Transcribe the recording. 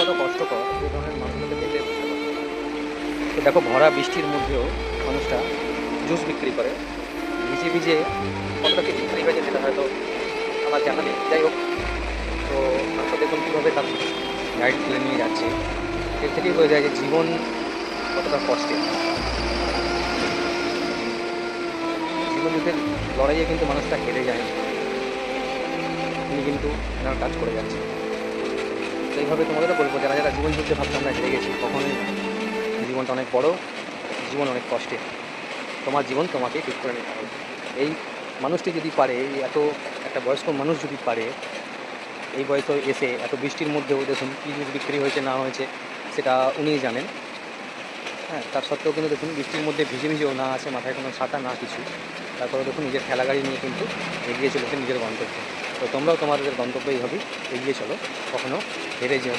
কত কষ্টকর এই ধরনের মানুষগুলোকে দেখলে বুঝতে পারবে। তো দেখো, ভরা বৃষ্টির মধ্যেও মানুষটা জুস বিক্রি করে, ভিজে ভিজে কতটা কি বিক্রি হয়েছে সেটা হয়তো আমার জানা নেই। যাই হোক, তো মানুষটা দেখুন কীভাবে তার গাইড তুলে নিয়ে যাচ্ছে। এর থেকেই বোঝা যায় যে জীবন কতটা কষ্টের। জীবন যুদ্ধের লড়াইয়ে কিন্তু মানুষটা হেরে যায় না, তিনি কিন্তু এনার কাজ করে যাচ্ছে। তো এইভাবে তোমাদেরও বলবো, যারা যারা জীবন যুদ্ধে ভাবছে আমরা হেরে গেছি, কখনোই না। জীবনটা অনেক বড়, জীবন অনেক কষ্টের। তোমার জীবন তোমাকে ঠিক করে নিতে হবে। এই মানুষটি যদি পারে, এই এত একটা বয়স্ক মানুষ যদি পারে এই বয়সে এসে এত বৃষ্টির মধ্যেও, দেখুন কী জিনিস বিক্রি হয়েছে না হয়েছে সেটা উনিই জানেন। হ্যাঁ, তার সত্ত্বেও কিন্তু দেখুন বৃষ্টির মধ্যে ভিজে ভিজেও, না আছে মাথায় কোনো ছাতা না কিছু, তারপরে দেখুন নিজের ঠেলা গাড়ি নিয়ে কিন্তু এগিয়ে চলেছে নিজের গন্তব্যে। তো তোমরাও তোমাদের গন্তব্যে এইভাবেই এগিয়ে চলো, কখনো হেরে যেও না।